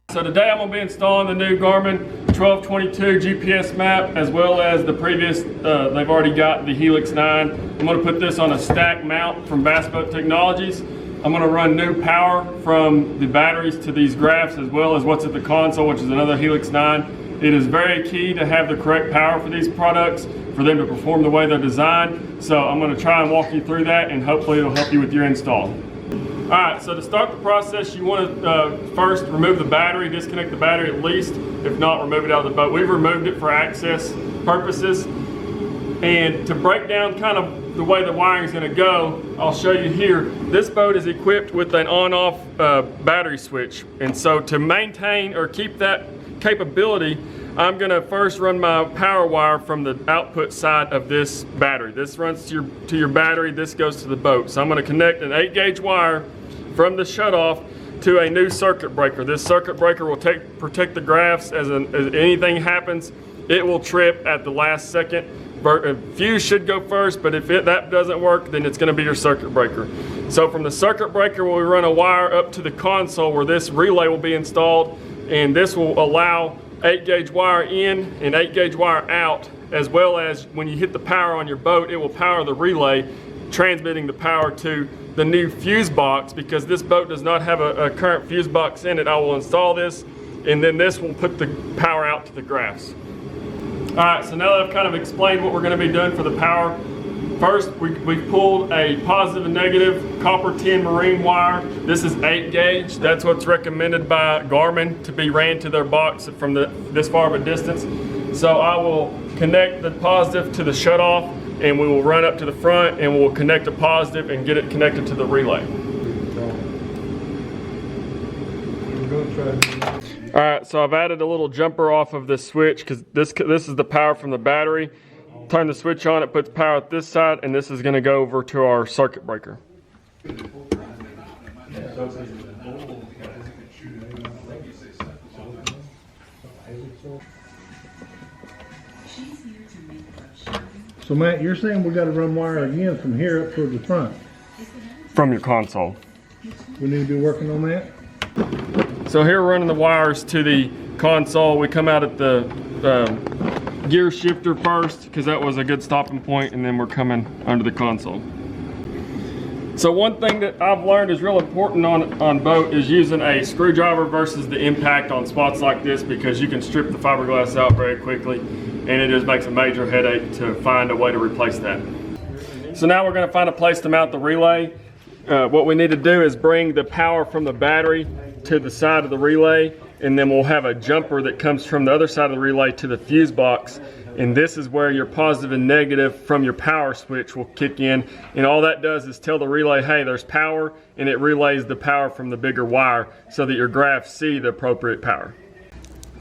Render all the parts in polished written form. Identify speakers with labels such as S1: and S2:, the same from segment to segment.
S1: So today I'm going to be installing the new Garmin 1222 GPS map, as well as the previous, they've already got the Helix 9. I'm going to put this on a stack mount from Boat Technologies. I'm going to run new power from the batteries to these graphs, as well as what's at the console, which is another Helix 9. It is very key to have the correct power for these products, for them to perform the way they're designed. So I'm going to try and walk you through that, and hopefully it'll help you with your install. Alright, so to start the process, you want to first remove the battery, disconnect the battery at least. If not, remove it out of the boat. We've removed it for access purposes. And to break down kind of the way the wiring is going to go, I'll show you here. This boat is equipped with an on-off battery switch. And so to maintain or keep that capability, I'm going to first run my power wire from the output side of this battery. This runs to your battery, this goes to the boat. So I'm going to connect an 8-gauge wire from the shutoff to a new circuit breaker. This circuit breaker will protect the graphs as anything happens. It will trip at the last second. Fuse should go first, but if that doesn't work, then it's going to be your circuit breaker. So from the circuit breaker, we'll run a wire up to the console where this relay will be installed, and this will allow 8-gauge wire in and 8-gauge wire out, as well as when you hit the power on your boat, it will power the relay, transmitting the power to the new fuse box. Because this boat does not have a current fuse box in it, I will install this, and then this will put the power out to the graphs. Alright, so now that I've kind of explained what we're going to be doing for the power, first we've pulled a positive and negative copper tin marine wire. This is 8-gauge. That's what's recommended by Garmin to be ran to their box from this far of a distance. So I will connect the positive to the shutoff, and we will run up to the front and we'll connect the positive and get it connected to the relay. Alright, so I've added a little jumper off of this switch because this is the power from the battery. Turn the switch on, it puts power at this side, and this is going to go over to our circuit breaker.
S2: So Matt, you're saying we got to run wire again from here up toward the front?
S1: From your console.
S2: We need to be working on that?
S1: So here we're running the wires to the console. We come out at the gear shifter first, because that was a good stopping point, and then we're coming under the console. So one thing that I've learned is real important on boat is using a screwdriver versus the impact on spots like this, because you can strip the fiberglass out very quickly, and it just makes a major headache to find a way to replace that. So now we're going to find a place to mount the relay. What we need to do is bring the power from the battery to the side of the relay, and then we'll have a jumper that comes from the other side of the relay to the fuse box, and this is where your positive and negative from your power switch will kick in, and all that does is tell the relay, hey, there's power, and it relays the power from the bigger wire so that your graphs see the appropriate power.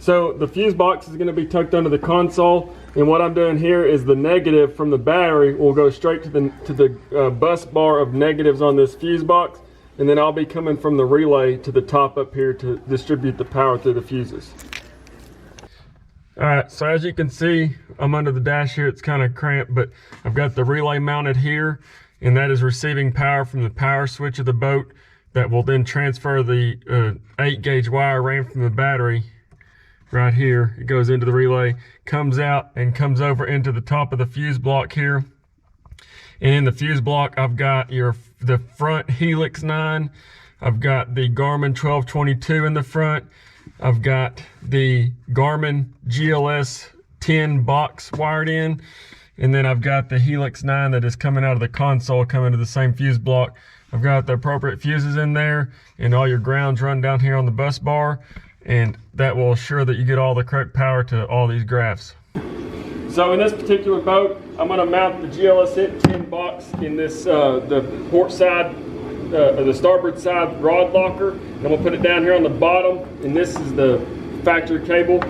S1: So the fuse box is going to be tucked under the console, and what I'm doing here is the negative from the battery will go straight to the bus bar of negatives on this fuse box, and then I'll be coming from the relay to the top up here to distribute the power through the fuses. Alright, so as you can see, I'm under the dash here. It's kind of cramped, but I've got the relay mounted here, and that is receiving power from the power switch of the boat that will then transfer the 8-gauge wire ran from the battery right here. It goes into the relay, comes out, and comes over into the top of the fuse block here. And in the fuse block, I've got the front Helix 9. I've got the Garmin 1222 in the front. I've got the Garmin GLS 10 box wired in. And then I've got the Helix 9 that is coming out of the console, coming to the same fuse block. I've got the appropriate fuses in there, and all your grounds run down here on the bus bar. And that will assure that you get all the correct power to all these graphs. So in this particular boat, I'm going to mount the GLS 10 box in this the port side, the starboard side rod locker, and we'll put it down here on the bottom. And this is the factory cable,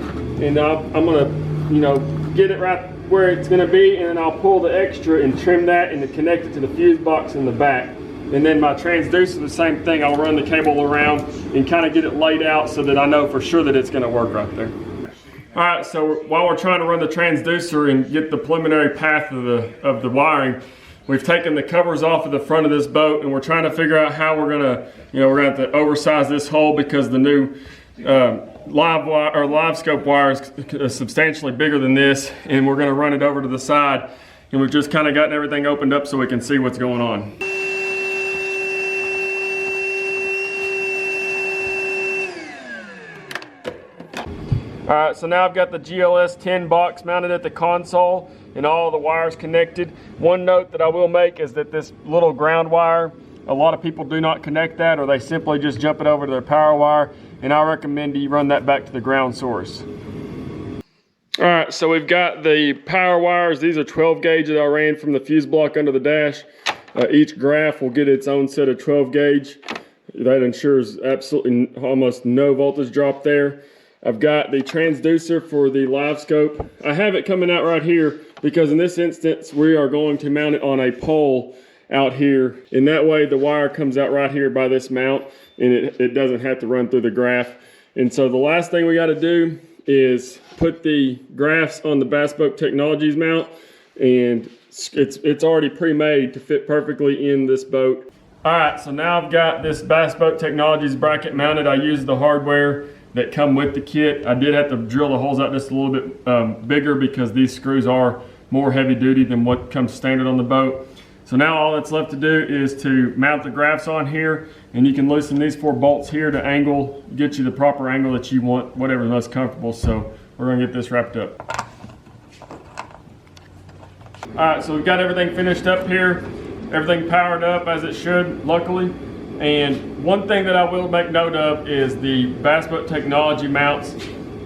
S1: and I'm going to, get it right where it's going to be, and then I'll pull the extra and trim that and connect it to the fuse box in the back. And then my transducer, the same thing. I'll run the cable around and kind of get it laid out so that I know for sure that it's going to work right there. Alright, so while we're trying to run the transducer and get the preliminary path of the wiring, we've taken the covers off of the front of this boat, and we're trying to figure out how we're gonna, we're gonna have to oversize this hole because the new live wire or live scope wire is substantially bigger than this, and we're going to run it over to the side, and we've just kind of gotten everything opened up so we can see what's going on. All right, so now I've got the GLS 10 box mounted at the console and all the wires connected. One note that I will make is that this little ground wire, a lot of people do not connect that, or they simply just jump it over to their power wire, and I recommend you run that back to the ground source. All right, so we've got the power wires. These are 12 gauge that I ran from the fuse block under the dash. Each graph will get its own set of 12 gauge. That ensures absolutely almost no voltage drop there. I've got the transducer for the live scope. I have it coming out right here because in this instance we are going to mount it on a pole out here. And that way the wire comes out right here by this mount, and it doesn't have to run through the graph. And so the last thing we got to do is put the graphs on the Bass Boat Technologies mount, and it's already pre-made to fit perfectly in this boat. All right, so now I've got this Bass Boat Technologies bracket mounted. I used the hardware that come with the kit. I did have to drill the holes out just a little bit bigger because these screws are more heavy duty than what comes standard on the boat. So now all that's left to do is to mount the graphs on here, and you can loosen these 4 bolts here to get you the proper angle that you want, whatever's most comfortable. So we're gonna get this wrapped up. All right, so we've got everything finished up here. Everything powered up as it should, luckily. And one thing that I will make note of is the Bass Boat Technology mounts.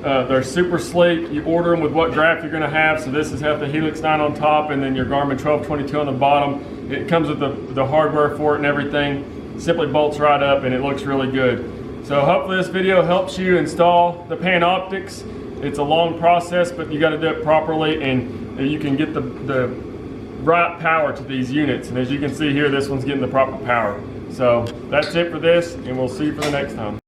S1: They're super sleek. You order them with what graph you're going to have. So this has the Helix 9 on top, and then your Garmin 1222 on the bottom. It comes with the hardware for it and everything. Simply bolts right up, and it looks really good. So hopefully this video helps you install the Panoptix. It's a long process, but you got to do it properly, and you can get the right power to these units. And as you can see here, this one's getting the proper power. So that's it for this, and we'll see you for the next time.